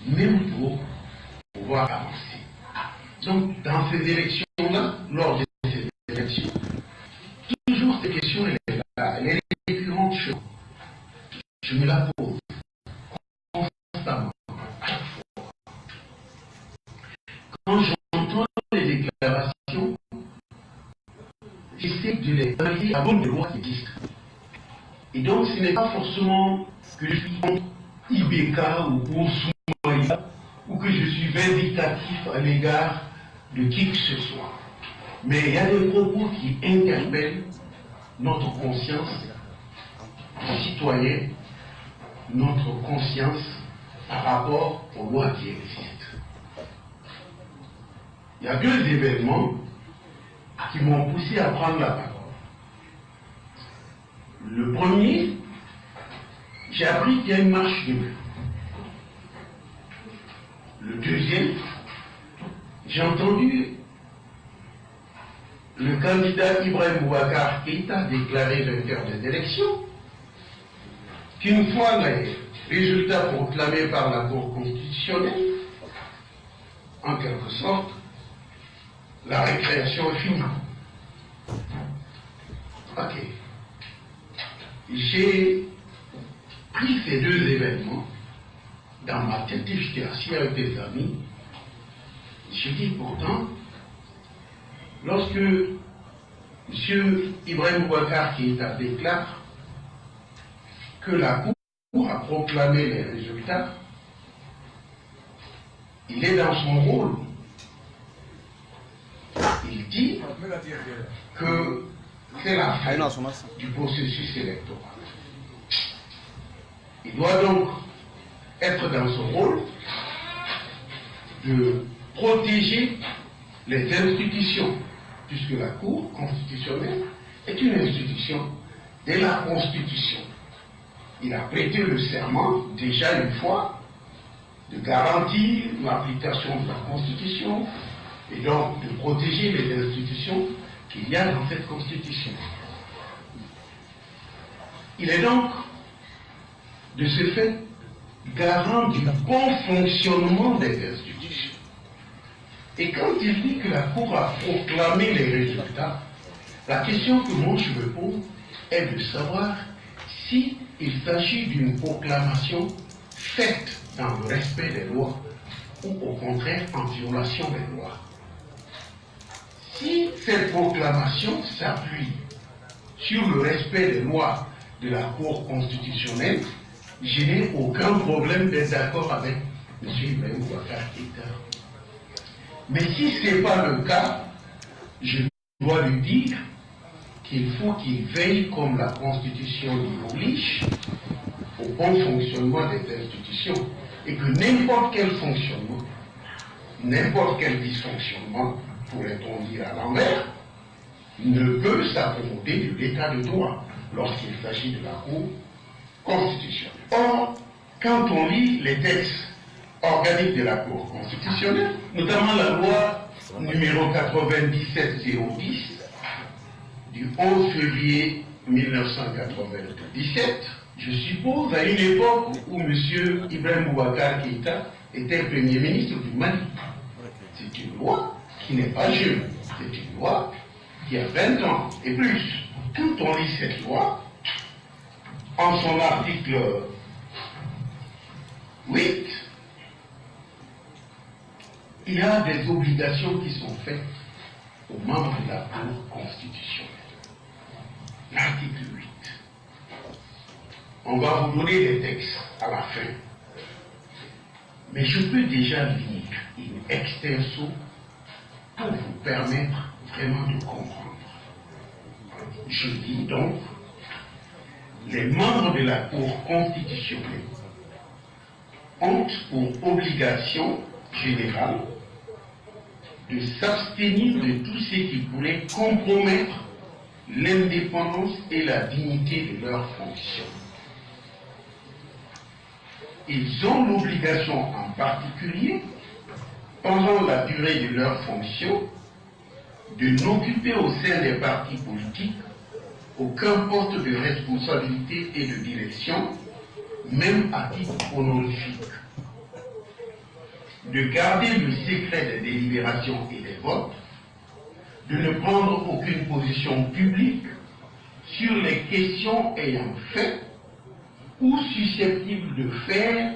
même pour pouvoir avancer. Donc, dans ces élections-là, lors de ces élections, toujours cette question, elle est là, elle est récurrente. Je me la pose constamment. Quand j'entends les déclarations, j'essaie de les analyser avant de loi qui existent. Et donc, ce n'est pas forcément que je suis contre Ibeka ou pour Soumaya, ou que je suis vindicatif à l'égard de qui que ce soit. Mais il y a des propos qui interpellent notre conscience citoyenne, notre conscience par rapport aux lois qui existent. Il y a deux événements qui m'ont poussé à prendre la parole. Le premier, j'ai appris qu'il y a une marche de bleu. Le deuxième, j'ai entendu le candidat Ibrahim Boubacar Keïta déclarer vainqueur des élections, qu'une fois les résultats proclamés par la Cour constitutionnelle, en quelque sorte, la récréation est finie. Ok. J'ai pris ces deux événements dans ma tête et j'étais assis avec des amis. J'ai dit pourtant, lorsque M. Ibrahim Boubacar Keïta déclare que la Cour a proclamé les résultats, il est dans son rôle. Il dit que c'est la fin du processus électoral. Il doit donc être dans son rôle de protéger les institutions, puisque la Cour constitutionnelle est une institution de la Constitution. Il a prêté le serment déjà une fois de garantir l'application de la Constitution et donc de protéger les institutions qu'il y a dans cette Constitution. Il est donc, de ce fait, garant du bon fonctionnement des institutions. Et quand il dit que la Cour a proclamé les résultats, la question que moi je me pose est de savoir si il s'agit d'une proclamation faite dans le respect des lois ou au contraire en violation des lois. Si cette proclamation s'appuie sur le respect des lois de la Cour constitutionnelle, je n'ai aucun problème d'être d'accord avec M. Ibrahim Boubacar Keïta. Mais si ce n'est pas le cas, je dois lui dire qu'il faut qu'il veille, comme la Constitution l'oblige, au bon fonctionnement des institutions, et que n'importe quel fonctionnement, n'importe quel dysfonctionnement, pourrait-on dire à l'envers, ne peut s'accommoder de l'état de droit lorsqu'il s'agit de la Cour constitutionnelle. Or, quand on lit les textes organiques de la Cour constitutionnelle, notamment la loi numéro 97-010 du 11 février 1997, je suppose à une époque où M. Ibrahim Boubacar Keïta était Premier ministre du Mali. C'est une loi qui n'est pas jeune, c'est une loi qui a 20 ans et plus. Quand on lit cette loi, en son article 8, il y a des obligations qui sont faites aux membres de la Cour constitutionnelle. L'article 8. On va vous donner les textes à la fin. Mais je peux déjà lire une extenso pour vous permettre vraiment de comprendre. Je dis donc, les membres de la Cour constitutionnelle ont pour obligation générale de s'abstenir de tout ce qui pourrait compromettre l'indépendance et la dignité de leurs fonctions. Ils ont l'obligation en particulier, pendant la durée de leurs fonctions, de n'occuper au sein des partis politiques aucun poste de responsabilité et de direction, même à titre honorifique. de garder le secret des délibérations et des votes, de ne prendre aucune position publique sur les questions ayant fait ou susceptibles de faire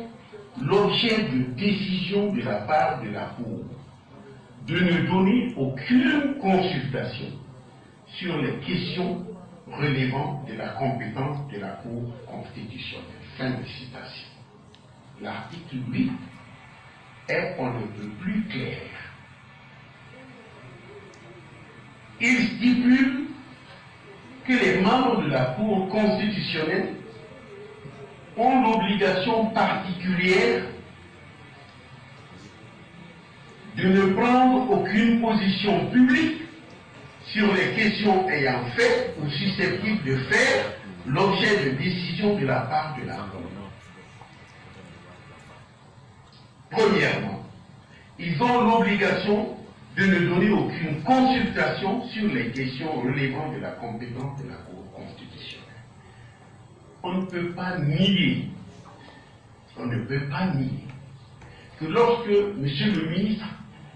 l'objet de décision de la part de la Cour, de ne donner aucune consultation sur les questions relevant de la compétence de la Cour constitutionnelle. Fin de citation. L'article 8 est on ne peut plus clair. Il stipule que les membres de la Cour constitutionnelle ont l'obligation particulière de ne prendre aucune position publique sur les questions ayant fait ou susceptibles de faire l'objet de décision de la part de la Cour. Premièrement, ils ont l'obligation de ne donner aucune consultation sur les questions relevant de la compétence de la Cour constitutionnelle. On ne peut pas nier que lorsque M. le ministre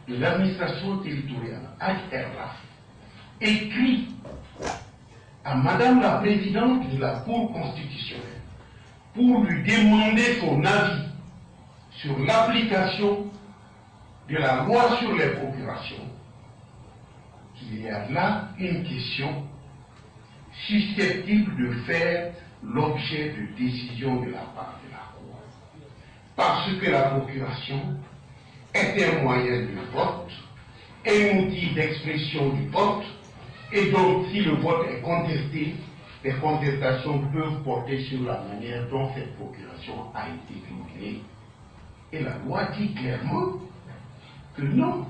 de l'administration territoriale, H.R.Raf, écrit à Madame la Présidente de la Cour constitutionnelle pour lui demander son avis sur l'application de la loi sur les procurations, qu'il y a là une question susceptible de faire l'objet de décision de la part de la Cour. Parce que la procuration est un moyen de vote, un outil d'expression du vote, et donc si le vote est contesté, les contestations peuvent porter sur la manière dont cette procuration a été publiée. Et la loi dit clairement que non,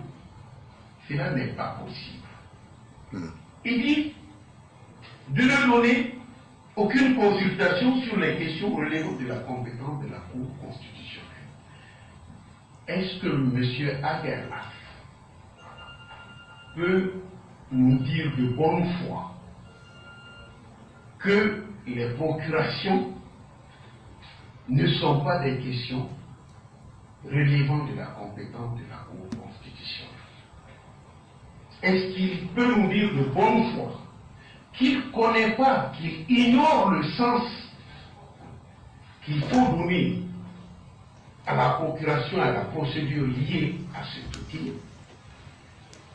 cela n'est pas possible. Il dit de ne donner aucune consultation sur les questions relevant de la compétence de la Cour constitutionnelle. Est-ce que M. Aguerraf peut nous dire de bonne foi que les procurations ne sont pas des questions relevant de la compétence de la Cour constitutionnelle? Est-ce qu'il peut nous dire de bonne foi qu'il ne connaît pas, qu'il ignore le sens qu'il faut donner à la procuration, à la procédure liée à cet outil?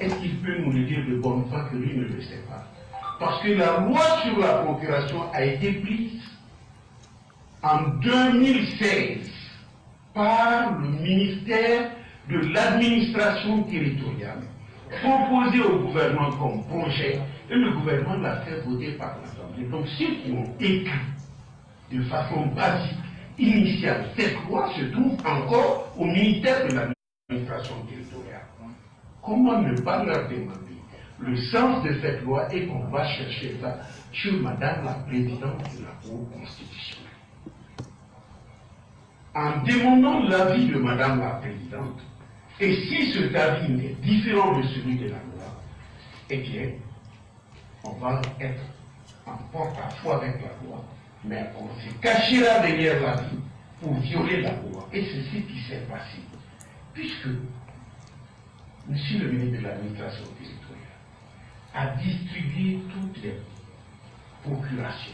Est-ce qu'il peut nous le dire de bonne foi que lui ne le sait pas? Parce que la loi sur la procuration a été prise en 2016 par le ministère de l'administration territoriale, proposé au gouvernement comme projet, et le gouvernement l'a fait voter par l'Assemblée. Donc ceux qui ont écrit de façon basique, initiale, cette loi se trouve encore au ministère de l'administration territoriale. Comment ne pas leur demander le sens de cette loi et qu'on va chercher ça sur Madame la Présidente de la Cour constitutionnelle? En demandant l'avis de Madame la Présidente, et si cet avis est différent de celui de la loi, eh bien, on va être en porte-à-faux avec la loi, mais on se cachera derrière l'avis pour violer la loi. Et c'est ce qui s'est passé, puisque Monsieur le ministre de l'administration territoriale a distribué toutes les procurations.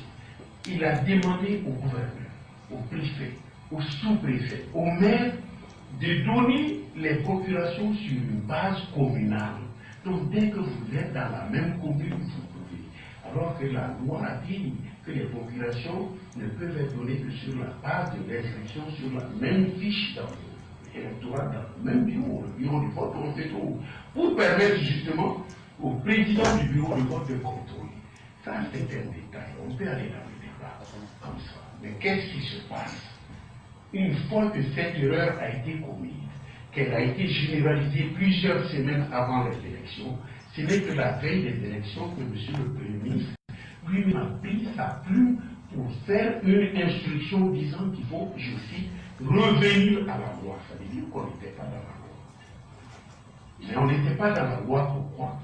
Il a demandé au gouverneur, au préfet, au sous-préfet, au maire de donner les procurations sur une base communale. Donc dès que vous êtes dans la même commune, vous pouvez. Alors que la loi a dit que les procurations ne peuvent être données que sur la base de l'inscription sur la même fiche dans l'électorat, dans le même bureau, le bureau de vote, on fait tout, pour permettre justement au président du bureau de vote de contrôler. Ça, c'est un détail. On peut aller dans le débat comme ça. Mais qu'est-ce qui se passe une fois que cette erreur a été commise, qu'elle a été généralisée plusieurs semaines avant les élections? Ce n'est que la veille des élections que M. le Premier ministre lui-même a pris sa plume pour faire une instruction disant qu'il faut, je cite, revenir à la loi. Ça veut dire qu'on n'était pas dans la loi. Mais on n'était pas dans la loi, pourquoi?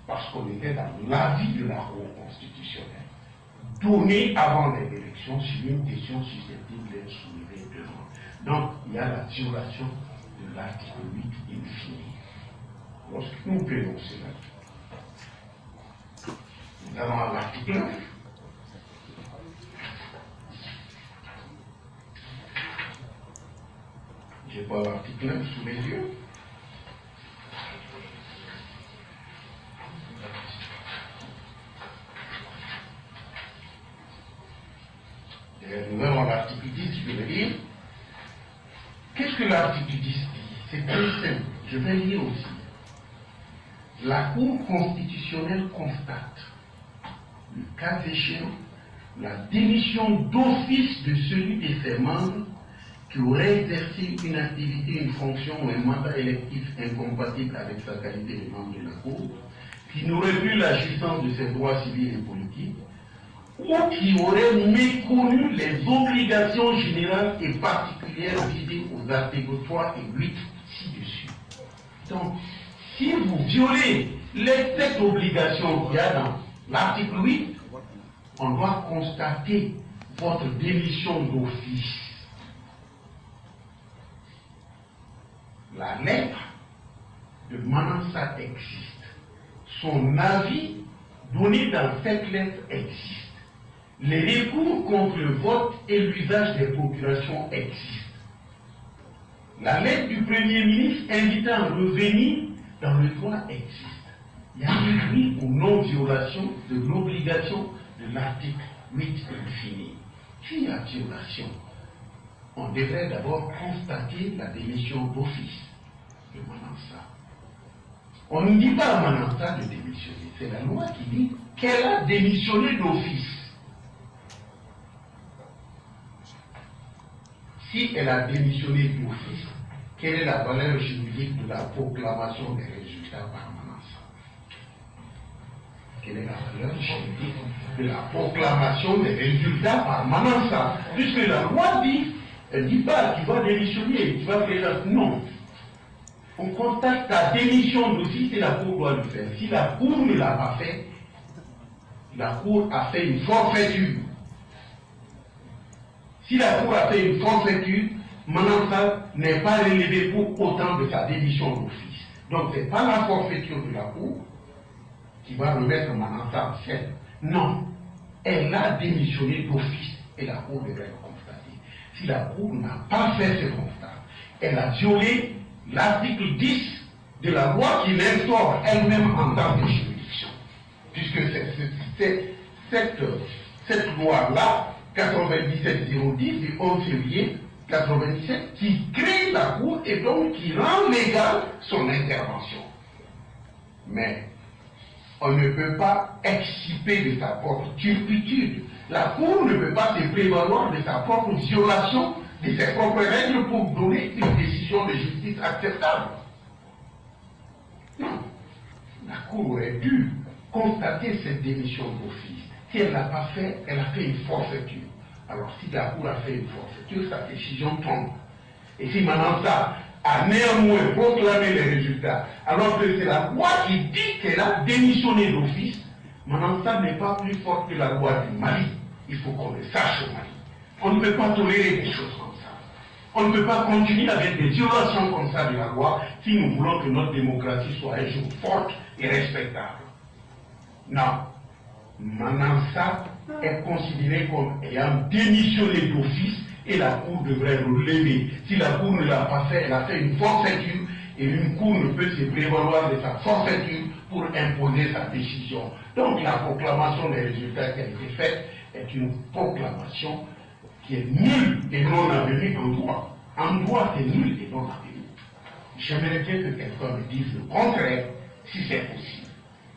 Parce qu'on était dans l'avis de la Cour constitutionnelle, donné avant les élections sur une question susceptible d'être soulevée devant. Donc, il y a la violation de l'article 8 infini. Lorsque nous prenons cela, nous allons à l'article 9. Je n'ai pas l'article 9 sous les yeux. Nous avons l'article 10 qui veut dire. Qu'est-ce que l'article 10 dit? C'est très simple. Je vais lire aussi. La Cour constitutionnelle constate, le cas échéant, la démission d'office de celui de ses membres qui aurait exercé une activité, une fonction ou un mandat électif incompatible avec sa qualité de membre de la Cour, qui n'aurait plus la jouissance de ses droits civils et politiques, ou qui aurait méconnu les obligations générales et particulières visées aux articles 3 et 8 ci-dessus. Donc, si vous violez cette obligation qu'il y a dans l'article 8, on doit constater votre démission d'office. La lettre de Manassa existe. Son avis donné dans cette lettre existe. Les recours contre le vote et l'usage des procurations existent. La lettre du Premier ministre invitant à revenir dans le droit existe. Il y a une limite aux non-violation de l'obligation de l'article 8 infini. S'il y a violation, on devrait d'abord constater la démission d'office de Manassa. On ne dit pas à Manassa de démissionner, c'est la loi qui dit qu'elle a démissionné d'office. Si elle a démissionné d'office, quelle est la valeur juridique de la proclamation des résultats par Manassa? Quelle est la valeur juridique de la proclamation des résultats par Manassa? Puisque la loi dit, elle ne dit pas qu'il va démissionner, qu'il va faire la... Non. On constate ta démission d'office et la Cour doit le faire. Si la Cour ne l'a pas fait, la Cour a fait une forfaiture. Si la Cour a fait une forfaiture, Manassa n'est pas relevé pour autant de sa démission d'office. Donc ce n'est pas la forfaiture de la Cour qui va remettre Manassa en scène. Non, elle a démissionné d'office et la Cour devrait le constater. Si la Cour n'a pas fait ce constat, elle a violé l'article 10 de la loi qui l'instaure elle-même en tant que juridiction. Puisque c'est cette loi-là, 97-010 du 11 février 97, qui crée la Cour et donc qui rend légale son intervention. Mais on ne peut pas exciper de sa propre turpitude. La Cour ne peut pas se prévaloir de sa propre violation de ses propres règles pour donner une décision de justice acceptable. Non. La Cour aurait dû constater cette démission d'office. Si elle ne l'a pas fait, elle a fait une forfaiture. Alors si la Cour a fait une forfaiture, sa décision tombe. Et si Manassa a néanmoins proclamé les résultats, alors que c'est la loi qui dit qu'elle a démissionné d'office, Manassa n'est pas plus forte que la loi du Mali. Il faut qu'on le sache au Mali. On ne peut pas tolérer des choses comme ça. On ne peut pas continuer avec des violations comme ça de la loi si nous voulons que notre démocratie soit un jour forte et respectable. Non. Manassa est considéré comme ayant démissionné d'office et la Cour devrait le lever. Si la Cour ne l'a pas fait, elle a fait une forfaiture et une Cour ne peut se prévaloir de sa forfaiture pour imposer sa décision. Donc la proclamation des résultats qui a été faite est une proclamation qui est nulle et non avenue en droit. En droit, c'est nul et non avenu. J'aimerais bien que quelqu'un me dise le contraire, si c'est possible.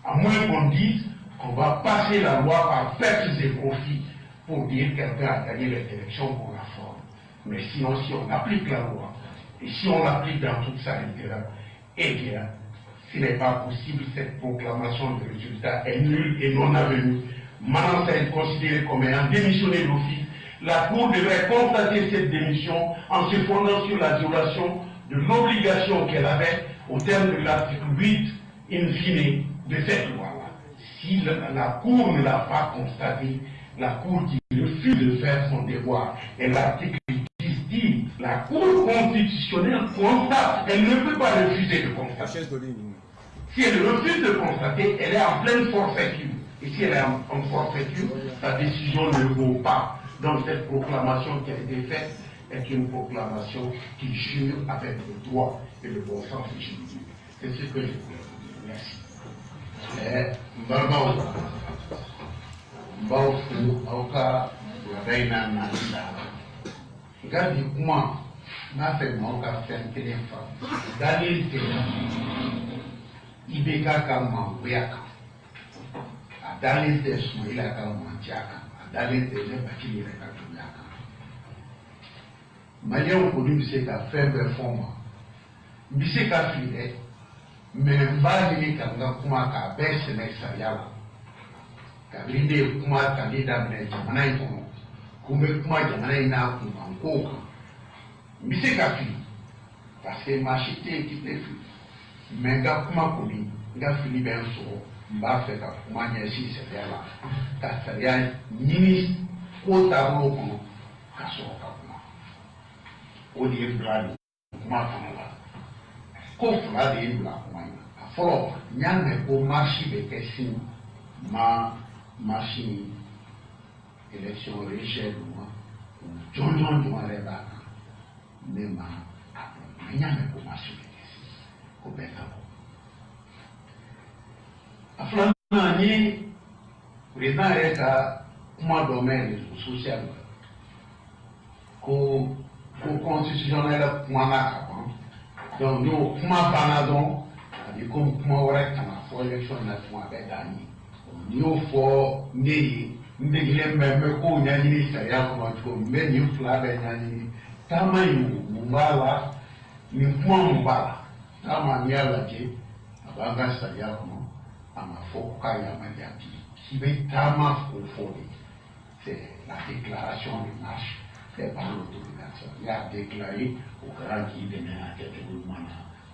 À moins qu'on dise qu'on va passer la loi par pertes et profits pour dire que quelqu'un a gagné les élections pour la forme. Mais sinon, si on applique la loi, et si on l'applique dans toute sa littérature, eh bien, ce n'est pas possible, cette proclamation de résultat est nulle et non avenue. Manassa est considéré comme ayant démissionné d'office. La Cour devrait constater cette démission en se fondant sur la violation de l'obligation qu'elle avait au terme de l'article 8 in fine de cette loi-là. Si la Cour ne l'a pas constaté, la Cour qui refuse de faire son devoir, et l'article 10 dit si la Cour constitutionnelle constate, elle ne peut pas refuser de constater. Si elle refuse de constater, elle est en pleine forfaiture. Et si elle est en forfaiture, sa décision ne vaut pas. Donc cette proclamation qui a été faite est une proclamation qui jure avec le droit et le bon sens juridique. C'est ce que je voulais vous dire. Merci. Gadi kuma n'a fait mon café téléphone. Dalil Ibeka Kamanguyaka. A Dalil de Smaila Kamantiaka. A Dalil de Nebakili Rekatuyaka. Malien connu c'est qu'à faire performance. Bise ka file, mais mbali kanga kuma ka baisse n'exayala. Kabinde kuma kandida mne jamana ikono. Kume kuma jamana ina kumankoka. Bise ka file, parce que machité qui te file. Mais ga kuma komi, ga fili ben so, mba fe ka kuma nyesi sayala. Ka sayala nini ko tablo kono, ka so ka kuma. Odi blani kuma kono. Ko fila de ye bila kuma in na a fɔlɔ n y'a mɛn ko marche bɛ kɛ sini ma marche ni élection région ma jɔnjɔn jumɛn yɛrɛ b'a kan ne ma a dɔn n y'a mɛn ko marche bɛ kɛ sini ko bɛɛ ka bɔ a filanan ni président yɛrɛ ka kuma dɔ mɛn réseau social la ko constitutionnel kumana ka ban. Donc, nous, comment banadon, comme comment on a fait l'élection de la foi avec Dani. Nous, faut, nous, même qu'on y a une série comme tu mais nous, flabe, nous, tama yu, mungala, nous, comment mungala, tama ni ala je, abanga série comme, ama faut kaya maniaki, qui veut tama faut c'est la déclaration de marche. C'est par l'autorisation. Il a déclaré au grand qui demain à tête de l'humain,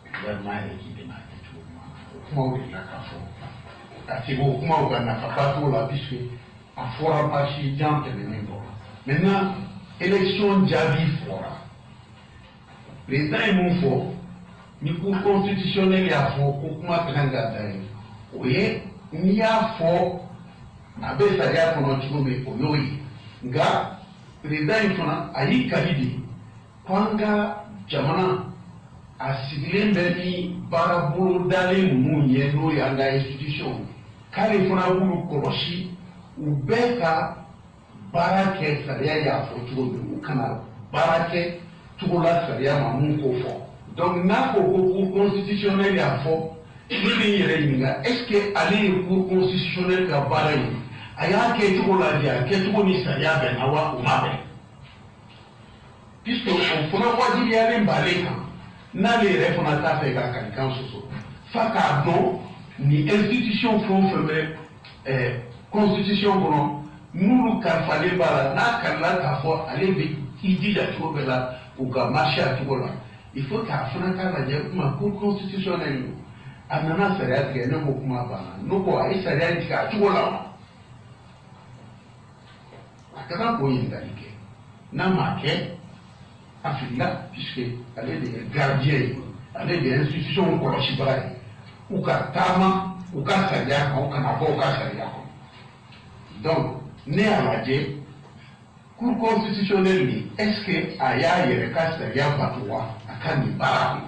au gouvernement qui demain à tête de l'humain. Comment on est là qu'à faire? C'est bon, comment on n'a pas tout là, puisque à fora marché, j'en ai mené bon. Maintenant, élection Djabi fora. Président est mon fort, ni pour constitutionnel, il y a fort, pour comment grand gadaï. Oui, il y a fort, n'abé ça y a pour notre mais pour nous, gars. Président fana a y'i kali de k'an ka jamana a sigilen bɛ ni baarabolo dalen ninnu ye n'o ye an ka institution k'ale fana b'olu kɔlɔsi u bɛɛ ka baara kɛ sariya y'a fɔ cogo min u kana baara kɛ cogo la sariya ma mun k'o fɔ donc n'a ko ko cour constitutionnel y'a fɔ ne bɛ n yɛrɛ ɲininka est ce que ale ye cour constitutionnel ka baara ye. A y'a kɛ cogo lajɛ a kɛcogo ni sariya bɛn na wa o ma bɛn puisque o fana wajibiyalen b'ale kan n'ale yɛrɛ fana t'a fɛ ka kalikan sɔsɔ f'a k'a dɔn ni institution fɛn o fɛn bɛ constitution kɔnɔ n'olu kalifalen b'a la n'a kalila k'a fɔ ale bɛ i jija cogo bɛɛ la u ka marché a cogo la il faut k'a fana k'a lajɛ kuma cour constitutionnel a nana sariya tigɛ ne ko kuma banna n'o ko a ye sariya tigɛ a cogo la wa. Quand on y n'a pas puisque elle est des gardiens, elle est des institutions ou Tama, ou Kassaria, ou Kanabo, Kassaria. Donc, né à la Dje, Cour constitutionnelle, est-ce que Aya et le Kassaria Patoua, à Kanibara,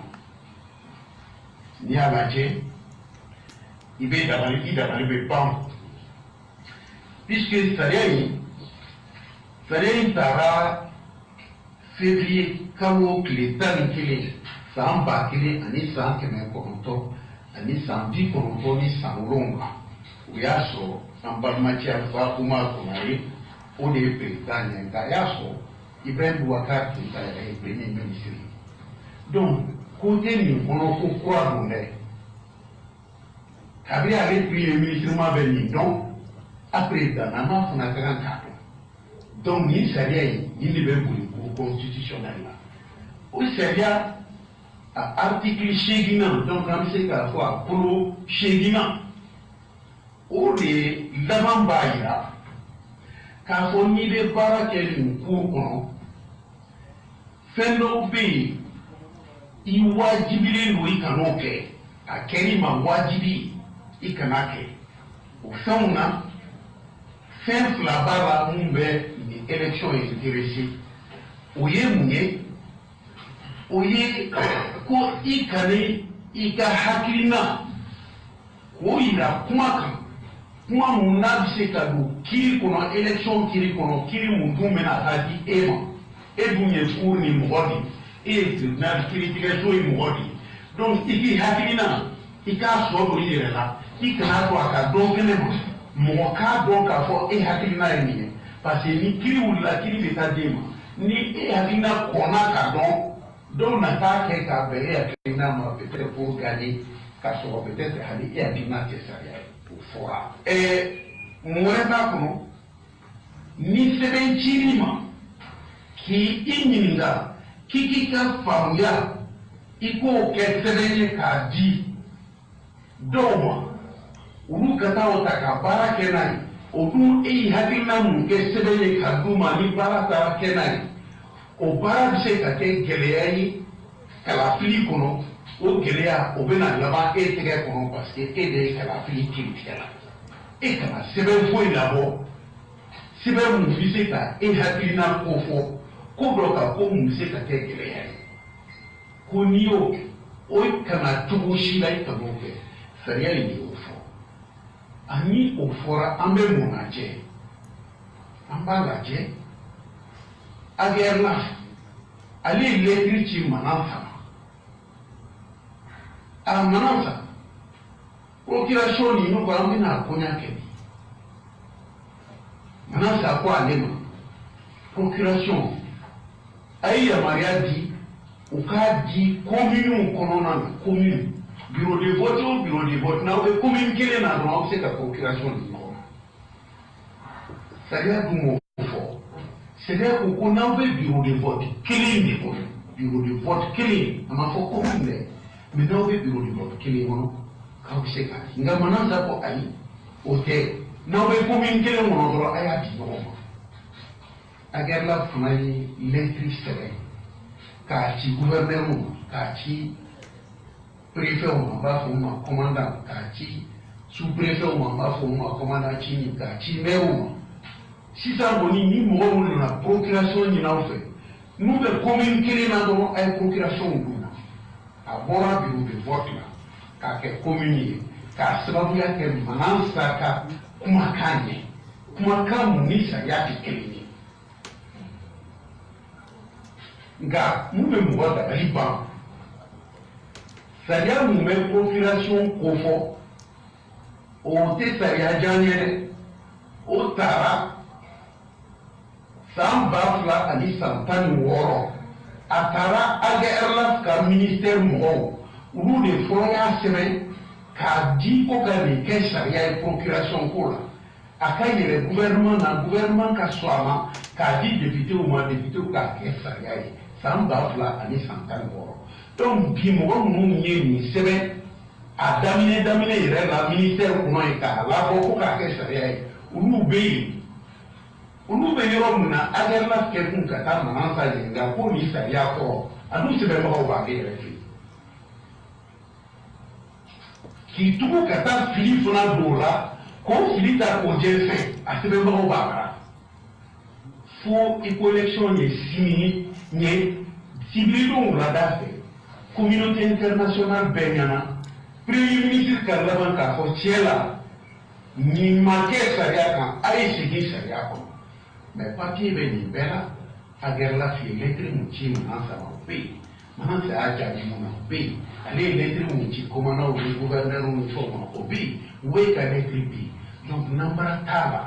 ni à la Dje, il va d'avoir le banc, puisque Saria Sariya taara février kalo tile 11 san 1000 ani san 900 ani san 99 ni san 7 o y'a sɔrɔ an balimacɛ fa Umar Konare o de ye président ye nka a y'a sɔrɔ Ibrahim Boubacar Keïta yɛrɛ ye premier ministre ye donc côté nin kɔnɔ ko kura don dɛ kabini ale premier ministre ma bɛ nin dɔn après danama fana ka kan k'a dɔn. Donc, ni sariya ye ni de bɛ boli cour constitutionnel la o sariya a article 8 donc an bɛ se k'a fɔ a kolo 8 o de laban b'a yira k'a fɔ n'i bɛ baara kɛ nin cour kɔnɔ fɛn dɔw bɛ yen i wajibilen don i kan'o kɛ a kɛr'i ma wajibi i kana kɛ o fɛnw na fɛn fila b'a la mun bɛ nin élection intéressé o ye mun ye o ye ko i kani i ka hakilina k'o yira kuma kan kuma mun n'a bɛ se ka don kiiri kɔnɔ élection kiiri kɔnɔ kiiri mun dun bɛna taa di e ma e dun ye cour ni mɔgɔ de e ye tribunal kiiritigɛso ye mɔgɔ de donc i k'i hakilina i k'a sɔ don i yɛrɛ la i kana to a ka dɔn kɛnɛ ma mɔgɔ k'a dɔn k'a fɔ e hakilina ye nin ye parce que ni kiiri wulila kiiri bɛ taa d'e ma ni e hakilina kɔnna ka dɔn dɔw na taa kɛ k'a bɛn e hakilina ma peut-être pour gagner k'a sɔrɔ peut-être hali e hakilina tɛ sariya ye o fɔra mun wɛrɛ b'a kɔnɔ ni sɛbɛn cir'i ma k'i ɲininka k'i k'i ka faamuya i k'o kɛ sɛbɛn ye k'a di dɔw ma olu ka taa o ta ka baara kɛ n'a ye o dun e ye hakilina mun kɛ sɛbɛn ye ka d'u ma ni baara taara kɛ n'a ye o baara bɛ se ka kɛ gɛlɛya ye kalafili kɔnɔ o gɛlɛya o bɛna laban e tɛgɛ kɔnɔ parce que e de ye kalafili kiiritigɛ la e kana sɛbɛn foyi labɔ sɛbɛn mun bɛ se ka e hakilina ko fɔ ko dɔ ka ko mun bɛ se ka kɛ gɛlɛya ye ko n'i y'o kɛ o kana cogo si la i kan'o kɛ sariya in de y'o fɔ ani o fɔra an bɛ mun lajɛ an b'a lajɛ Aguerlaf ale ye lɛtiri ci Manansa ma a Manansa procuration ninnu ko an bɛna kɔɲa kɛ bi Manansa ko ale ma procuration a ye yamaruya di u k'a di commune kɔnɔna na commune bureau de vote o bureau de vote n'aw bɛ commune kelen na dɔrɔn aw bɛ se ka procuration di ɲɔgɔn ma sariya dun m'o fɔ sariya ko ko n'aw bɛ bureau de vote kelen de kɔnɔ bureau de vote kelen a ma fɔ commune dɛ mais n'aw bɛ bureau de vote kelen kɔnɔ k'aw bɛ se ka di nka Manansa ko ayi o tɛ n'aw bɛ commune kelen kɔnɔ dɔrɔn a y'a di ɲɔgɔn ma Aguerlaf fana ye lɛtiri sɛbɛn k'a ci gouverneur ma k'a ci préfet ma b'a fɔ ma commandant k'a ci sous-préfet ma b'a fɔ ma commandant Cini k'a ci maire ma sisan kɔni ni mɔgɔ minnu nana procuration ɲini aw fɛ n'u bɛ commune kelen na dɔrɔn a ye procuration d'u ma a bɔra bureau de vote la k'a kɛ commune ye k'a sababuya kɛ Manansa ka kumakan ye kumakan mun ni sariya tɛ kelen ye nka mun bɛ mɔgɔ dabali ban sariya mun bɛ procuration ko fɔ o tɛ sariya jan ye dɛ o taara san 2016 a taara Aguerlaf ka ministère mɔgɔw olu de fɔlɔ y'a sɛbɛn k'a di ko ka nin kɛ sariya ye procuration ko la a ka yɛlɛ gouvernement na gouvernement ka sɔn a ma k'a di députéw ma députéw k'a kɛ sariya ye san 2016 donc bi mɔgɔ minnu ye nin sɛbɛn a daminɛ yɛrɛ la ministère kɔnɔ ye k'a labɔ ko k'a kɛ sariya ye olu bɛ yen olu bɛ yɔrɔ min na Aguerlaf kɛ kun ka taa Manansa ɲininka ko nin sariya kɔrɔ a dun sɛbɛnbagaw b'a kɛ yɛrɛ fɛ k'i tugu ka taa fili fana don o la k'o fili ta k'o jɛ fɛn a sɛbɛnbagaw b'a bara fo ko élection ye sini ɲɛ sibiridon wulada fɛ communauté internationale bɛɛ ɲɛna premier ministre ka laban k'a fɔ tiɲɛ la nin ma kɛ sariya kan a ye segin sariya kɔnɔ mais papier bɛ nin bɛɛ la Aguerlaf ye lɛtiri mun ci Manansa ma o bɛ yen Manansa y'a jaabi mun na o bɛ yen ale ye lɛtiri mun ci commandant ni gouverneur ni fɛnw ma o bɛ yen u bɛ ka lɛtiri bɛ yen donc nanbara t'a la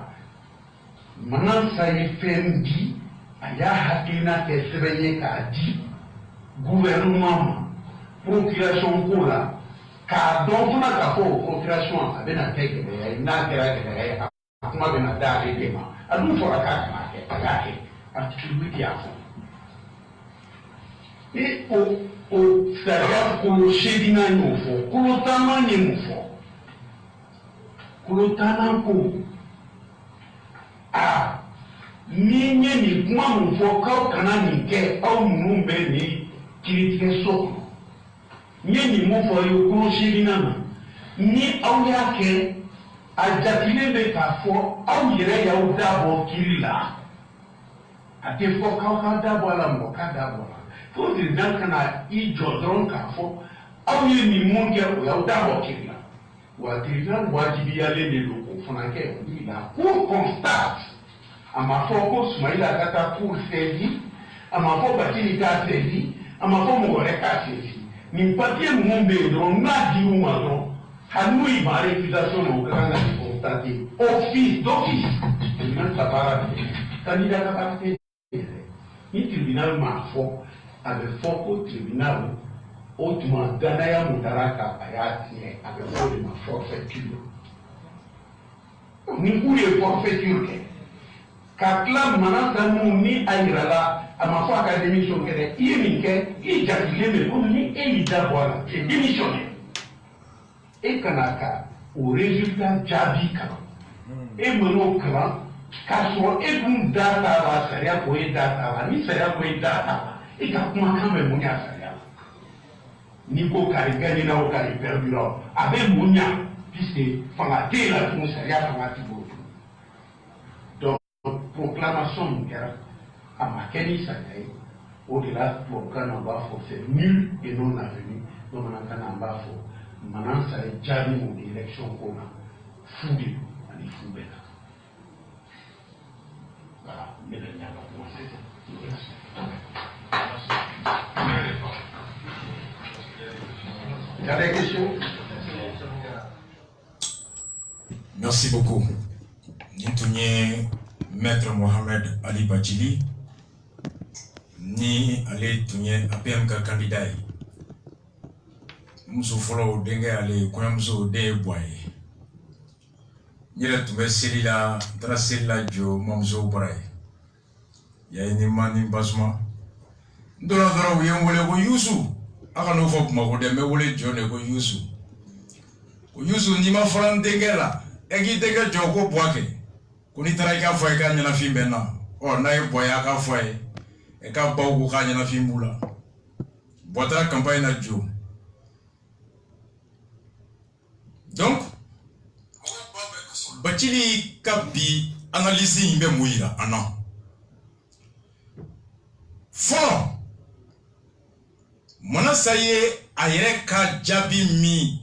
Manansa ye fɛn di a y'a hakilina kɛ sɛbɛn ye k'a di gouvernement ma procuration ko la k'a dɔn fana k'a fɔ o procuration a bɛna kɛ gɛlɛya ye n'a kɛra gɛlɛya ye a kuma bɛna da ale de ma a dun fɔra k'a kana kɛ a y'a kɛ article 8 y'a fɔ ni o sariya kolo 8 y'o fɔ kolo 10 ye mun fɔ kolo 10 ko ni ni kuma mun fɔ k'aw kana nin kɛ aw minnu bɛ nin kiritigɛ so kɔnɔ n ye nin mun fɔ ye kolo seginna na ni aw y'a kɛ a jatilen bɛ k'a fɔ aw yɛrɛ y'aw dabɔ kiri la a tɛ fɔ k'aw ka dabɔ a la mɔgɔ ka dabɔ a la fo président kana i jɔ dɔrɔn k'a fɔ aw ye nin mun kɛ o y'aw dabɔ kiri la wa président wajibiyalen de don k'o fana kɛ kiri la ko constate a ma fɔ ko Sumayila ka taa cour saisie a ma fɔ Bacili k'a saisie a ma fɔ mɔgɔ wɛrɛ k'a saisie nin papier ninnu bɛ yen dɔrɔn n'a dir'u ma dɔrɔn hali n'u yi ma récusation na o ka kan ka constater office d'office tribunal ka baara de candidat ka baara tɛ yɛrɛ ni tribunal m'a fɔ a bɛ fɔ ko tribunal o tuma danaya mun dara kan a y'a tiɲɛ a bɛ fɔ o de ma forfaiture ni k'u ye forfaiture kɛ ka tila manasa mun ni a yirala a ma fɔ a ka démission kɛ dɛ i ye nin kɛ i jatilen bɛ komi ni e y'i da bɔ a la c'est démissionnaire e kana ka o résultat jaabi kalan e man'o kalan k'a sɔrɔ e dun da t'a la sariya ko e da t'a la ni sariya ko e da t'a la e ka kumakan bɛ mun ɲa sariya la n'i ko kari gagnera o kari perdura a bɛ mun ɲa puisque fanga t'e la tun sariya fanga t'i bolo donc proclamation min kɛra a ma kɛ ni sariya ye o de la tubabukan na an b'a fɔ c'est nul et non avenu bamanankan na an b'a fɔ Manansa ye jaabi mun di élection ko la fu de don ani fu bɛɛ la voilà ne bɛ ɲa ka kuma sisan. Il y a des questions? Merci beaucoup. Ni Maître Mohamed Ali Bacili ni ale tunye APM ka candidat yi. Muso fɔlɔ denkɛ ale kɔɲɔmuso den ye bɔ ye n yɛrɛ tun bɛ seli la n taara seli la jɔ mamuso bɔra ye yayi ni ma ni basuma n donna dɔrɔn u ye n wele ko Yusu a ka n'o fɔ Bamakɔ dɛ n bɛ wele jɔn de ko Yusu ko Yusu n'i ma fɔra n denkɛ la e k'i denkɛ jɔ ko Buwake ko n'i taara i k'a fɔ a ye k'a ɲɛnafin bɛ n na ɔ n'a ye bɔ ye a k'a fɔ a ye e k'a baw ko k'a ɲɛnafin b'u la Bɔ taara campagne na jɔ. Donc, Bacili ka bi analyse in bɛ mun yira an na fɔlɔ Manasa ye a yɛrɛ ka jaabi min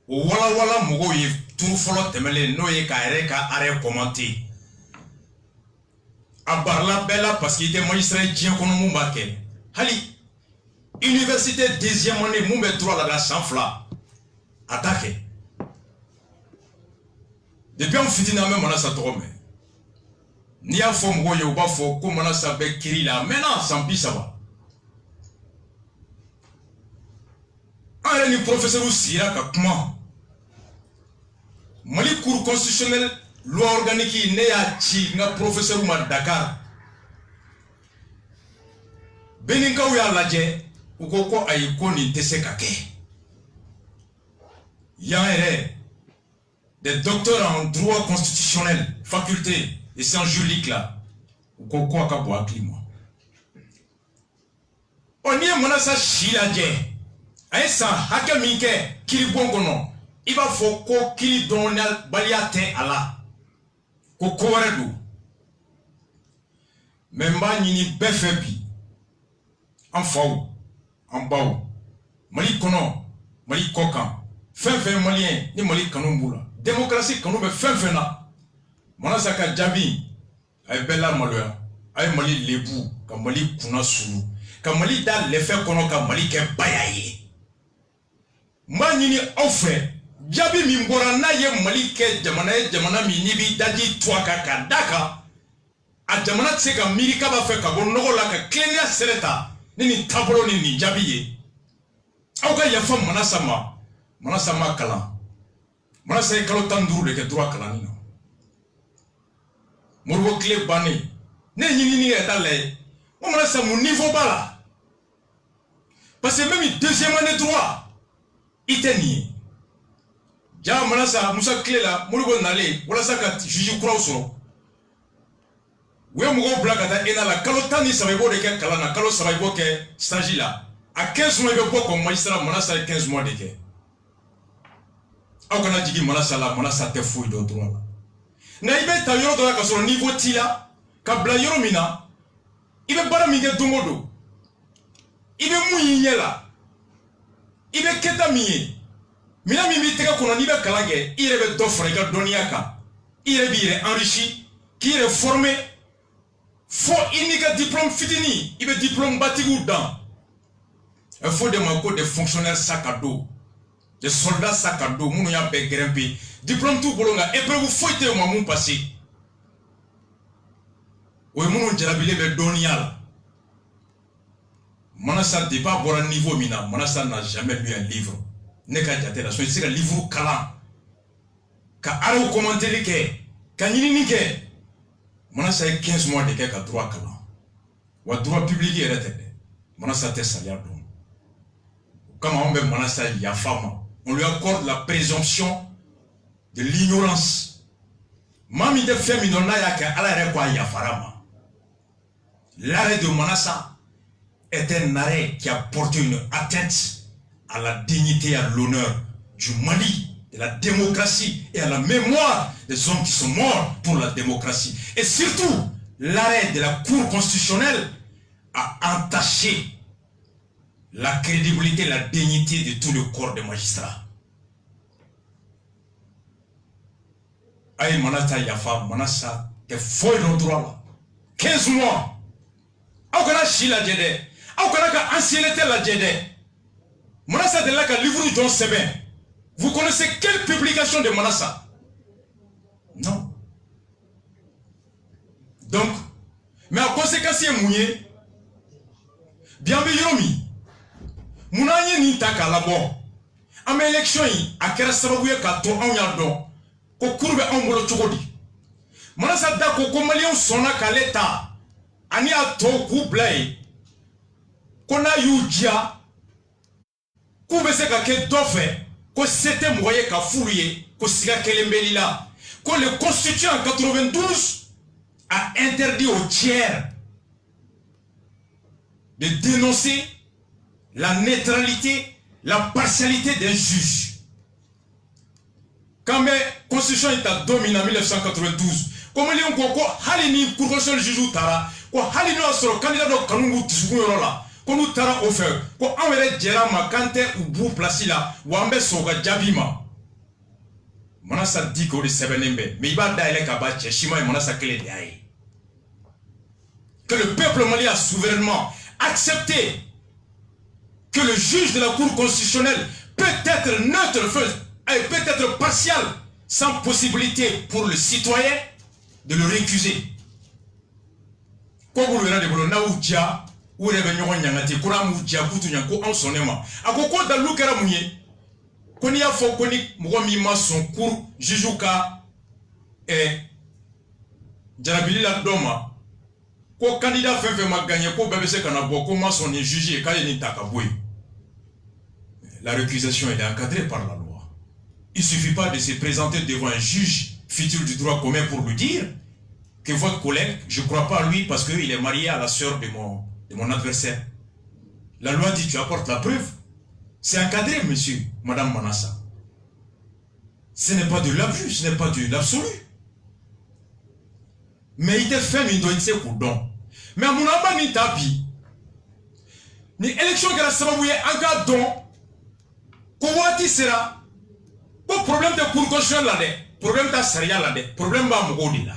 o walawala mɔgɔw ye turu fɔlɔ tɛmɛlen n'o ye k'a yɛrɛ ka arrêt commenter a barila bɛɛ la parce que i tɛ magistrat ye diɲɛ kɔnɔ mun b'a kɛ hali université deuxième année mun bɛ droit la ka san 2 a t'a kɛ. Depuis on fitina même Manasa tɔgɔ mɛn n'i y'a fɔ mɔgɔw ye u b'a fɔ ko Manasa bɛ kiri la maintenant san 30 an yɛrɛ ni professeur sigira ka kuma Mali cour constitutionnelle loi organique ne y'a ci n ka professeur ma Dakar Beninkaw y'a lajɛ u ko ko ayi ko nin tɛ se ka kɛ yan yɛrɛ des docteurs en droit constitutionnel, faculté et sciences juridiques là, ou quoi ka bo akli mo. On y Manasa shilaje. Ay sa hake minke kiri bongono. Iba fo ko kiri donal baliate ala. Ko koredu. Memba nyini befebi. En faou, en baou. Mali kono, Mali kokan. Fin malien ni Mali kanumbula. Démocratie kanu bɛ fɛn fɛn na Manasa ka jaabi a ye bɛɛ lamaloya a ye Mali lebu ka Mali kunna suru ka Mali da lɛfɛ kɔnɔ ka Mali kɛ baya ye n b'a ɲini aw fɛ jaabi min bɔra n'a ye Mali kɛ jamana ye jamana min n'i b'i daji to a kan ka da kan a jamana tɛ se ka miiri k'a b'a fɛ ka bɔ nɔgɔ la ka tilennenya sɛnɛ ta ni nin taabolo ni nin jaabi ye aw ka yafa Manasa ma Manasa ma kalan Manasa ye kalo 15 de kɛ droit kalanni na Moribo tile bannen ne ɲinini yɛrɛ t'a lajɛ o Manasa mun niveau b'a la parce que même deuxième année droit i tɛ nin ye ja Manasa Musa tile la Moribo nalen walasa ka juge kuraw sɔrɔ Oui, mon blague et la calotani, ça va être de Kalana, Kalo, ça va être que s'agit là. À 15 mois, il va comme magistrat, mon assa 15 mois de quai. Aukana dit mon assa là, mon assa te fouille d'autre. Naïbe, ta yoro de la sur le niveau Tila, Kabla Yoromina, il va pas m'y domodo. Il va mouiller là. Il va ketamier. Mina mimi teka qu'on y va kalage, il va d'offrir que Doniaka. Il est enrichi, qui est formé. Faut un diplôme fitini, il veut diplôme bâti dans. Il faut des fonctionnaires sac à dos, des soldats sac à dos, mon y a grimpé. Diplôme tout bolonga, et puis vous fouillez au moment passé. Oui, mon jarabile me donial. Manasa n'est pas bon niveau mina, Manasa n'a jamais lu un livre. N'est qu'à dire la chose, c'est un livre calant. Ka aro commenter les quais, ka nini ke. Mon ça 15 mois de quelques droits calant. Ou droit public et retraité. Mon ça te salaire donc. Comme on met mon ça y a femme, on lui accorde la présomption de l'ignorance. Mami de femme il n'en a qu'à la quoi y a farama. L'arrêt de Manassa est un arrêt qui a porté une atteinte à la dignité et à l'honneur du Mali, de la démocratie et à la mémoire des hommes qui sont morts pour la démocratie. Et surtout, l'arrêt de la Cour constitutionnelle a entaché la crédibilité et la dignité de tout le corps des magistrats. Aïe, Manata Yafa, Manasa, t'es faux dans le droit là. 15 mois. Aukana Shila Djede. Aukana ka ancienneté la Djede. Manasa de là qu'à livre John Sebin. Vous connaissez quelle publication de Manassa? Non. Donc, mais en conséquence, il y a mouillé. Bien Yomi. Mounanye ni taka labo. En élection, à quel sababouye kato en yardon. Ko courbe en bolo chokodi. Manassa dako ko malion sona kaleta. Ani a to couplay. Kona yujia. Koube se ka ke dofe. Que c'était moyen qu'à fouiller, que siga kelembelila, que le constituant en 92 a interdit aux tiers de dénoncer la neutralité, la partialité d'un juge. Quand la constitution est à dominant en 1992, comme il y a un coco, halini pour que le juge tara, ko halini a sur le candidat de Kanungu Tsukuyola. Qu'on nous tara offert, qu'on enverrait Djerama Kante ou Bou Placila, ou Ambe Soga Djabima. Monasa dit qu'on est Sebenembe, mais il va d'ailleurs Kabache, Shima et Monasa Kele Diaye. Que le peuple malien a souverainement accepté que le juge de la Cour constitutionnelle peut être neutre, peut être partial, sans possibilité pour le citoyen de le récuser. Quand vous le verrez, ou réveillon nyangati kuram diabutu nyanko en sonema akoko da lukera munye koni ya fo koni mugommi ma son cour jujuka jarabili la doma ko candidat fait ma gagner ko bébé kana boko ma son est jugé ka ni takaboy. La récusation est encadrée par la loi. Il suffit pas de se présenter devant un juge futur du droit commun pour lui dire que votre collègue, je crois pas à lui parce qu'il est marié à la sœur de mon adversaire. La loi dit tu apportes la preuve. C'est encadré, monsieur, madame Manassa. Ce n'est pas de l'abus, ce n'est pas de l'absolu. Mais il était fait, mais il doit être pour don. Mais à mon abat, ni tapi, ni élection qui a sababoué en cas don, comment sera, pas problème de cour constitutionnelle là-dedans, problème de saria là-dedans, problème de Mogodi là.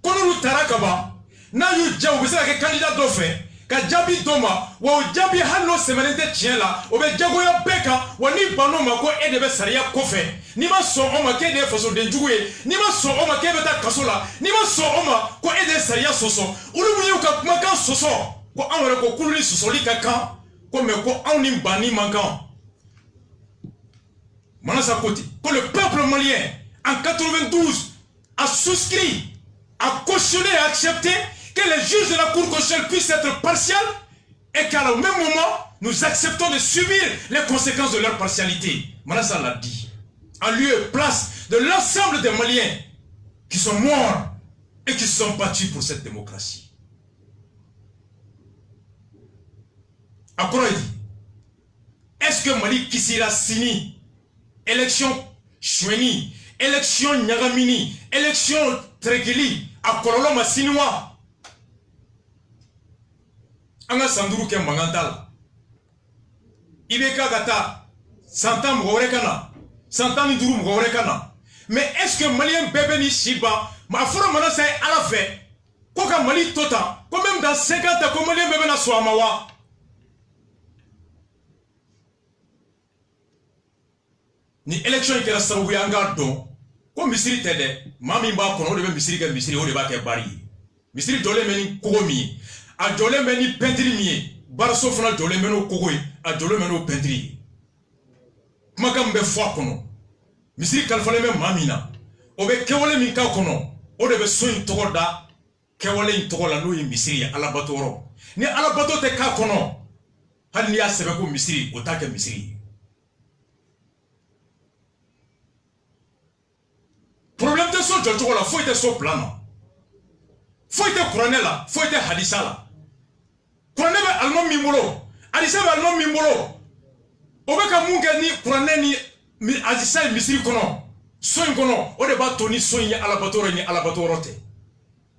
Quand nous tarakaba, na yu dja ou bese ka candidat do fe ka jabi doma wa jabi hallo semenete tien la o be jago ya beka wa ni bano mako e de be saria kofe ni ma so o ma ke de faso de juwe ni ma so o ma ke be ta kasola ni ma so o ma ko e de saria soso ulu mu yu ka maka soso ko anwere ko kululi soso li ka kan ko me ko awni bani mankan Manassa Koti que le peuple malien en 92 a souscrit, a cautionné et accepté que les juges de la Cour constitutionnelle puissent être partiels et qu'à au même moment, nous acceptons de subir les conséquences de leur partialité. Manassa l'a dit. En lieu et place de l'ensemble des Maliens qui sont morts et qui se sont battus pour cette démocratie. Après, est-ce que Mali Kisira Sini, élection Choueni, élection Nyagamini, élection Trekili, à Kololoma Sinwa, Anga Sanduru Kem Mangantal, Ibeka Gata, Santam Gorekana, Santam Durum Gorekana. Mais est-ce que Malien bébé ni Shiba, ma foi, maintenant c'est à la fin, quoi Mali Tota, quand même dans 50 ans, comme Malien bébé na Swamawa. Ni élection qui reste au Yanga don, comme Misiri Tede, Mami Bakono de Misiri au débat Bari. Misiri Dole Meni Kogomi, a Dole Meni Pendrimi, Barso Fona Dole Meno Kogoi, a Dole Meno Pendri. Makam be foi kono. Misiri Kalfaleme Mamina, Obe Kewale Minka kono, O de Besoin Togoda, Kewale in Togola Louis Misiri, Alabatoro. Ni Alabato te ka kono, Hania Sebeko Misiri, Otake Misiri. Problème de son Djoko la, faut être son plan. Faut être Kouranel là, faut être Hadissa là. Kouranel est allemand Mimolo, Hadissa est allemand Mimolo. Obeka Mungani, Kouranel ni Hadissa et Misiri Kono. Soin Kono, au débat Tony Soigné à la bateau et à la bateau rote.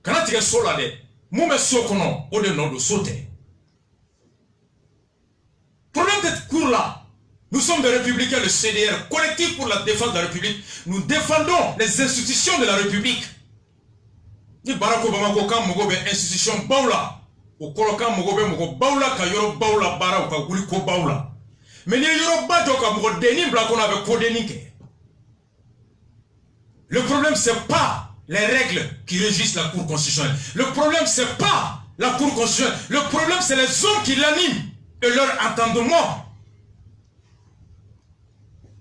Quand tu es solade, Moumé Sokono, au de nord de sauter. Problème de cours là. Nous sommes des républicains, le CDR, collectif pour la défense de la République. Nous défendons les institutions de la République. Ni Barack Obama ko kam mogo be institution baula, o kolokan mogo be mogo baula ka yoro baula bara ka guli ko baula. Mais ni yoro bajo ka mogo deni bla ko na be ko deni ke. Le problème c'est pas les règles qui régissent la Cour constitutionnelle. Le problème c'est pas la Cour constitutionnelle. Le problème c'est les hommes qui l'animent et leur entendement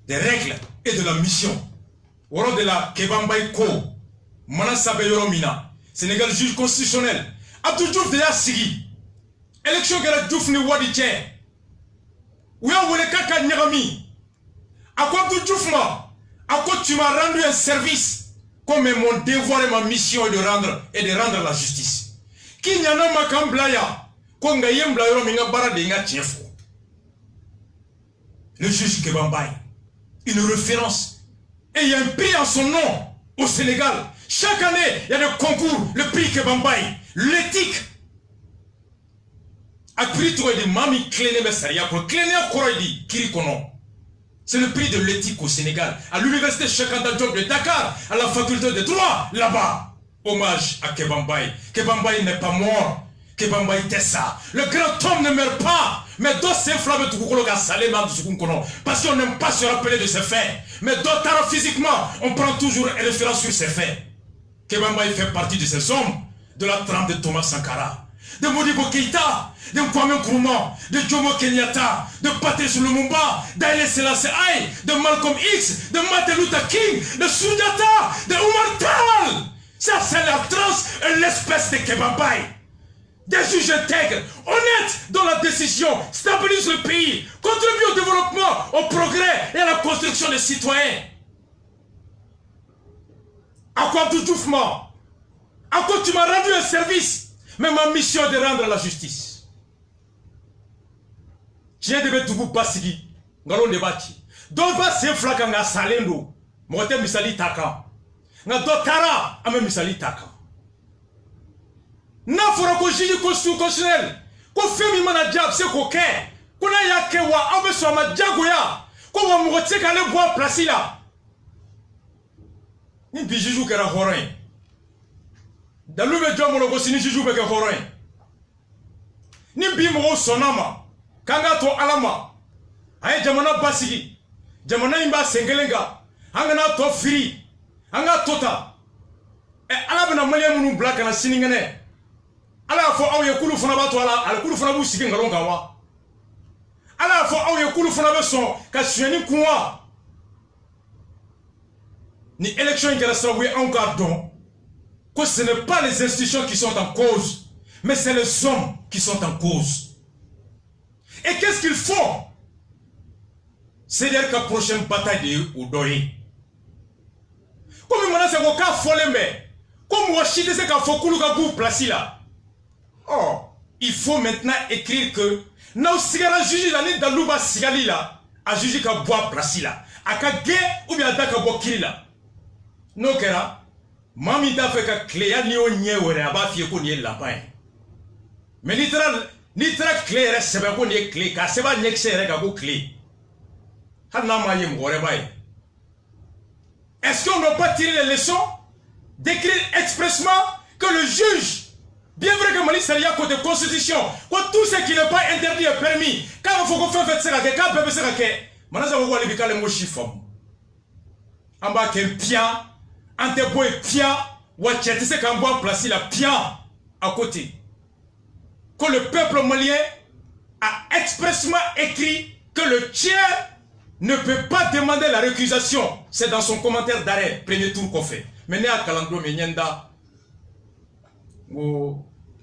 des règles et de la mission. Au rang de la Kebambaï Ko, Manasabe Yoromina, Sénégal juge constitutionnel, Abdou Diouf de la Sigi, élection que la Diouf ni Wadi Tché, Ouya Wole Kaka Nyarami, à quoi Abdou Diouf ma, à quoi tu m'as rendu un service, comme mon devoir et ma mission est de rendre la justice. Qui n'y en a ma kamblaya, Konga Yembla Yorominga Bara de Nga Tchefo. Le juge Kebambaï. Une référence. Et il y a un prix en son nom au Sénégal. Chaque année, il y a des concours. Le prix Kebambaï. L'éthique. C'est le prix de l'éthique au Sénégal. À l'université Cheikh Anta Diop de Dakar, à la faculté de droit, là-bas. Hommage à Kebambaï. Kebambaï n'est pas mort. Kebambaï Tessa. Le grand homme ne meurt pas. Mais d'autres s'inflamment parce qu'on n'aime pas se rappeler de ses faits. Mais d'autres, physiquement, on prend toujours référence sur ses faits. Kebambaï fait partie de ces hommes de la trempe de Thomas Sankara, de Modibo Keïta, de Kwame Nkrumah, de Jomo Kenyatta, de Patrice Lumumba, d'Haïlé Selassie I, de Malcolm X, de Martin Luther King, de Sundiata, de Oumar Tal. Ça, c'est la transe et l'espèce de Kebambaï. Des juges intègres, honnêtes dans la décision, stabilisent le pays, contribuent au développement, au progrès et à la construction des citoyens. À quoi tu touffes moi? À quoi tu m'as rendu un service? Mais ma mission est de rendre la justice. Tiens de mettre tout basigi, ngalon de bâti. Donc pas c'est flakanga salendo, mote misali taka. Nga dotara ame misali taka. Na fora ko juge constitutionnel ko femi mana diab se ko ke ko na ya ke wa abe so ma jago ya ko wa mo tse ka le bo place là ni bi juju kera horin dalu be jomo lo ko sini juju be ke horin ni bi mo sonama kanga to alama ay jamana basigi jamana imba sengelenga anga na to free anga tota e ala be na mali munu black na sini ngene ala fo aw ye kulu fana ba to ala al kulu fana bu sigi ngalon kan wa ala fo aw ye kulu fana be son ka sueni kunwa ni élection qui reste oui encore donc que ce n'est pas les institutions qui sont en cause mais c'est les hommes qui sont en cause. Et qu'est-ce qu'il faut? C'est-à-dire que la prochaine bataille de Oudoyi comme il m'a dit que folembe Comme Washington c'est qu'à Fokulu Gabou placé là. Oh, il faut maintenant écrire que nous sigara juge l'année d'Alouba Sigali là, à juger qu'à boire placé là. À qu'à gay ou bien à qu'à boire kiri là. Non, Kera, Mami t'a fait qu'à clé à Nio Nye ou à bas fier qu'on y est lapin. Mais Nitra clé reste c'est pas qu'on y est clé, car c'est pas n'y que c'est qu'à clé. Hanamaye Mourebaye. Est-ce qu'on ne doit pas tirer les leçons d'écrire expressement que le juge, bien vrai que Mali Saria côté constitution, que tout ce qui n'est pas interdit est permis, quand il faut qu'on fasse ça, quand on peut faire ça, maintenant ça va voir les bicales les mots chiffres. En bas qu'un pia, en te boy pia, ou à tchète, c'est qu'en bas placer la pia à côté. Que le peuple malien a expressement écrit que le tiers ne peut pas demander la récusation. C'est dans son commentaire d'arrêt, premier tour qu'on fait. Maintenant, à Kalandro,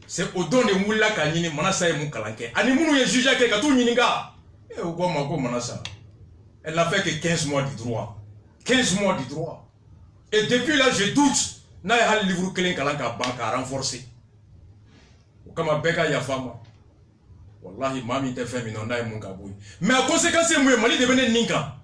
c'est au don de Moula Kanini, Manasa et Moukalanke. Animou est jugé à Katou Nininga. Et au Gomako Manasa. Elle n'a fait que 15 mois de droit. 15 mois de droit. Et depuis là, je doute. N'a pas le livre que l'Inkalanka Banque a renforcé. Comme à Beka Yafama. Wallahi, Mami te fait minonda et Mungaboui. Mais à conséquence, c'est moi, Mali devenait Ninga.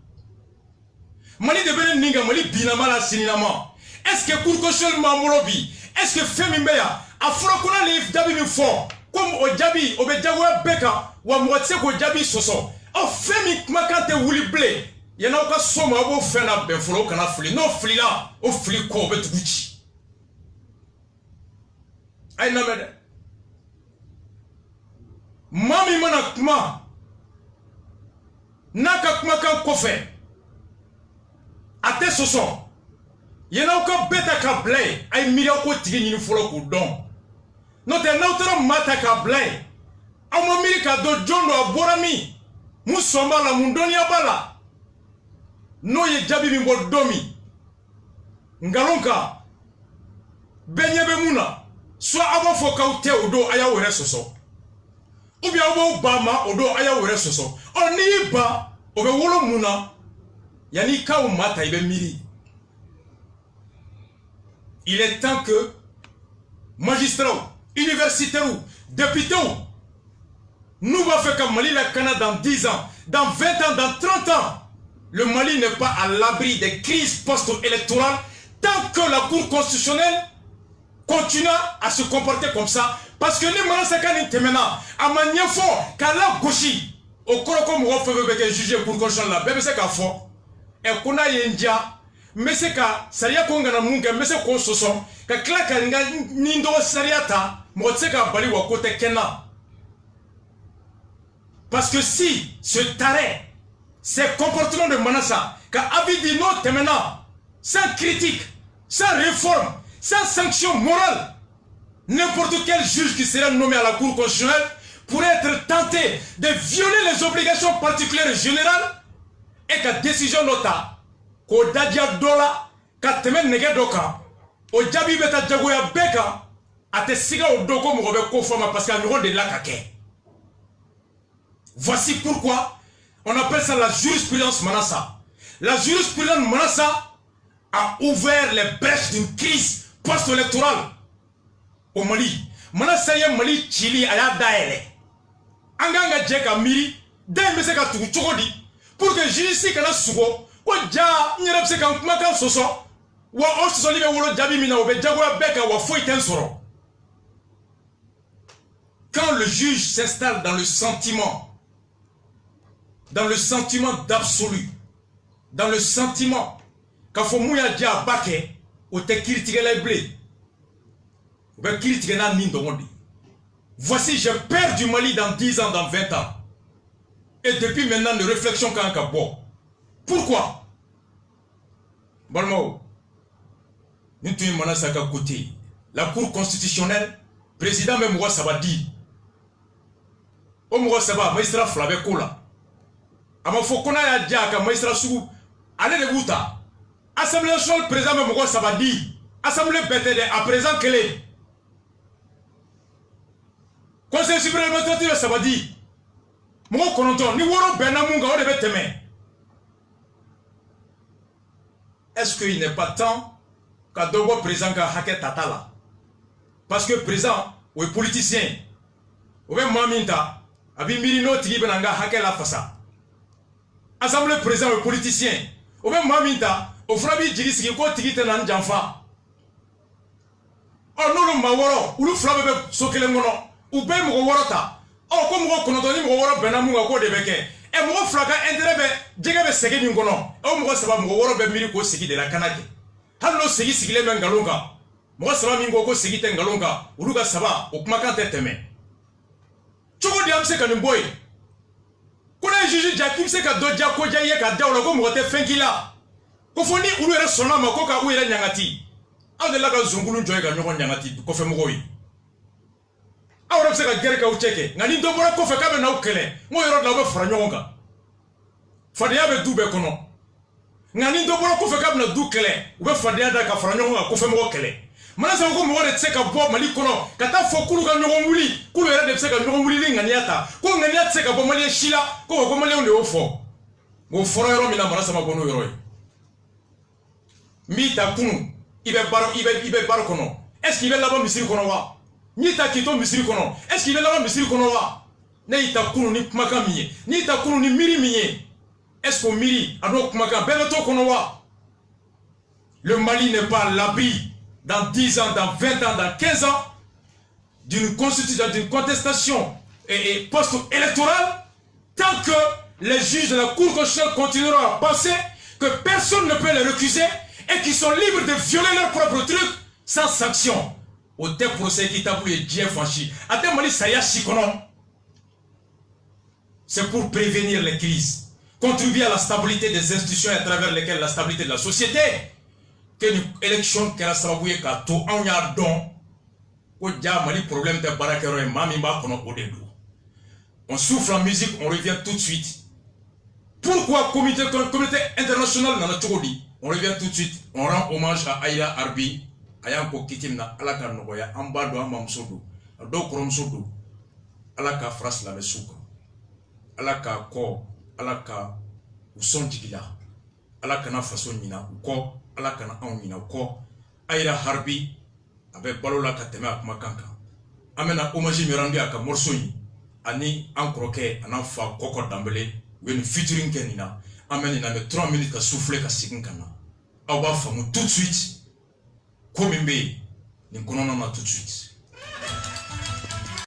Mali devenait Ninga, Mali binamala sininama. Est-ce que Kourkoshel Mamorobi, est-ce que Femi Meya, a Frokona les Dabi mi fort, comme au Jabi, au Bejawa Beka, ou à Moitié au Jabi Soso. Oh, Femi Makante Wouli Blé, il y en a aucun somme à vous faire la Benfolo Kana Fli, non Fli là, au Fli Kobe Gucci. Aïe Namede. Mami manakma naka kuma kan kofe ate soso yena ko beta ka blay ay miliya ko tigi nyini folo ko don no te nautro mata ka blay amo milika do jondo aborami musomba la mundonia bala no ye jabi mi bo domi ngalonka benyebe muna so abo fo ka ute odo aya wore soso ou bien on va bama odo aya wore soso on ni ba obe wolo muna yani ka o mata ibe miri. Il est temps que magistrats, universitaires, députés nous va faire comme Mali la Canada dans 10 ans, dans 20 ans, dans 30 ans. Le Mali n'est pas à l'abri des crises post-électorales tant que la Cour constitutionnelle continue à se comporter comme ça. Parce que les Manassakani Temena, à Maniafo, Kala Goshi, au Koroko Mourofe, juger pour Cochon là, bébé c'est qu'à fond, et qu'on a Yendia, mais c'est qu'à Saria Kongana Munga, mais c'est qu'on se sent, qu'à Klaka Nindo Sariata, Motseka Bali Wakote Kena. Parce que si ce taré, ces comportements de Manassa, qu'à Abidino Temena, sans critique, sans réforme, sans sanction morale, n'importe quel juge qui sera nommé à la Cour constitutionnelle pourrait être tenté de violer les obligations particulières et générales et que décision nota, qu'au Dadia Dola, qu'à Temen Negedoka, au Djabi Beta Djagoya Beka, à te siga au Doko Mourobe Kofama parce qu'il y a un numéro de l'Akake. Voici pourquoi on appelle ça la jurisprudence Manassa. La jurisprudence Manassa a ouvert les brèches d'une crise post-électorale au Mali. Manassa y Mali Chili aya daele. Anganga Djeka Miri, Deme Seka Tuchodi, pour que Jisi Kana Sugo, ou Dja, Nyerep Seka Makan Soso, ou Os Olive Wolo Djabi Mina, ou Djagwa Beka, ou Foyten Soro. Quand le juge s'installe dans le sentiment d'absolu, dans le sentiment qu'il faut mouiller à Baké, ou te critiquer les blés, ou te critiquer la mine de monde. Voici, je perds du Mali dans 10 ans, dans 20 ans. Et depuis maintenant, de réflexion quand même. Pourquoi? Balmao, nous sommes maintenant à côté. La Cour constitutionnelle, président même Mouwa Sabadi. O Mouwa Sabah, magistrat Flavé Kola. Ama Fokona ya Djaka, magistrat Sougou. Allez de Bouta. Assemblée nationale, président même Mouwa Sabadi. Assemblée BTD, à présent qu'elle est. Conseil suprême administratif Sabadi. Mouwa Kononton, ni Woro Benamunga, on devait t'aimer. Est-ce qu'il n'est pas temps ka dogo président ka hakɛ tata la parce que président o est politicien o bɛ maa min ta a bɛ miiri n'o tigi bɛna n ka hakɛ la fasa assemblée président o est politicien o bɛ maa min ta o fana b'i jigi sigi k'o tigi tɛ na n janfa n'olu maa wɔɔrɔ olu fila bɛɛ bɛ so kelen kɔnɔ u bɛɛ ye mɔgɔ wɔɔrɔ ta ko mɔgɔ 9 ni mɔgɔ wɔɔrɔ bɛnna mun kan k'o de bɛ kɛ mɔgɔ fila ka intérêt bɛ jɛgɛ bɛ segi min kɔnɔ o mɔgɔ 3 mɔgɔ wɔɔrɔ bɛ miiri k'o segi de la kana kɛ hali n'o segi sigilen bɛ nkalon kan mɔgɔ 3 min ko segi tɛ nkalon kan olu ka 3 o kumakan tɛ tɛmɛ cogo di an bɛ se ka nin bɔ yen ko ne ye juge ja k'i bɛ se ka dɔ ja ko ja i ye ka da o la ko mɔgɔ tɛ fɛn k'i la ko fo ni olu yɛrɛ sɔnna ma ko ka u yɛrɛ ɲangati aw de la ka zonkulu jɔ ye ka ɲɔgɔn ɲangati kɔfɛ mɔgɔw ye aw yɛrɛ bɛ se ka gɛrɛ k'aw cɛ kɛ nka ni dɔ bɔra kɔfɛ k'a bɛ n'aw kɛlɛ n ko yɔrɔ de la aw bɛ fara ɲɔgɔn kan fadenya bɛ du bɛɛ kɔnɔ nka ni dɔ bɔra kɔfɛ k'a bɛna du kɛlɛ u bɛ fadenya da ka fara ɲɔgɔn kan kɔfɛ mɔgɔ kɛlɛ mana sɛbɛn ko mɔgɔ de tɛ se ka bɔ Mali kɔnɔ ka taa fɔ k'olu ka ɲɔgɔn wuli k'olu yɛrɛ de bɛ se ka ɲɔgɔn wuli ni ŋaniya ta ko ŋaniya tɛ se ka bɔ maliyɛn si la ko maliyɛnw de y'o fɔ o fɔra yɔrɔ min na mana sɛbɛn bɔ n'o yɔrɔ ye n b'i ta kunun i bɛ baara kɔnɔ est-ce que i bɛ laban misiri kɔnɔ wa n y'i ta k'i to misiri kɔnɔ est-ce que i bɛ laban misiri kɔnɔ wa ne y'i ta kunun ni kumakan min ye n'i y'i ta kunun ni miiri min ye est-ce que o miiri a n'o kumakan bɛɛ bɛ t'o kɔnɔ wa le Mali n'est pas à l'abri dans 10 ans, dans 20 ans, dans 15 ans d'une constitution, d'une contestation et post-électorale tant que les juges de la Cour constitutionnelle continueront à penser que personne ne peut les recuser et qu'ils sont libres de violer leurs propres trucs sans sanction. Au tel procès qui t'a voulu dire franchi, à tel Mali ça y a c'est pour prévenir les crises, contribuer à la stabilité des institutions et à travers lesquelles la stabilité de la société. Que une élection qui a sababu ka to an y'a dɔn ko ja Mali problème tɛ baarakɛyɔrɔ ye maa min b'a kɔnɔ o de don. On souffle en musique, on revient tout de suite. Pourquoi communauté internationale nana cogo di? On revient tout de suite. On rend hommage à Aïda Arbi. A y'an ko kiti min na Ala ka nɔgɔya an b'a dɔn an bamuso don a dɔw kɔrɔmuso don Ala ka fara silamɛsuw kan Ala ka kɔ Ala ka u sɔn jigila Ala kana faso ɲina u kɔ Ala kana anw ɲina u kɔ Aïda Arbi a bɛ balo la ka tɛmɛ a kumakan kan an bɛna hommage min rendu a ka morceau in ani an kɔrɔkɛ an'an fa Kɔkɔ Danbele u ye nin featuring kɛ nin na an bɛ nin lamɛn 3 minutes ka souffler ka segin ka na aw b'a faamu tout de suite ko min bɛ yen nin kɔnɔna na tout de suite.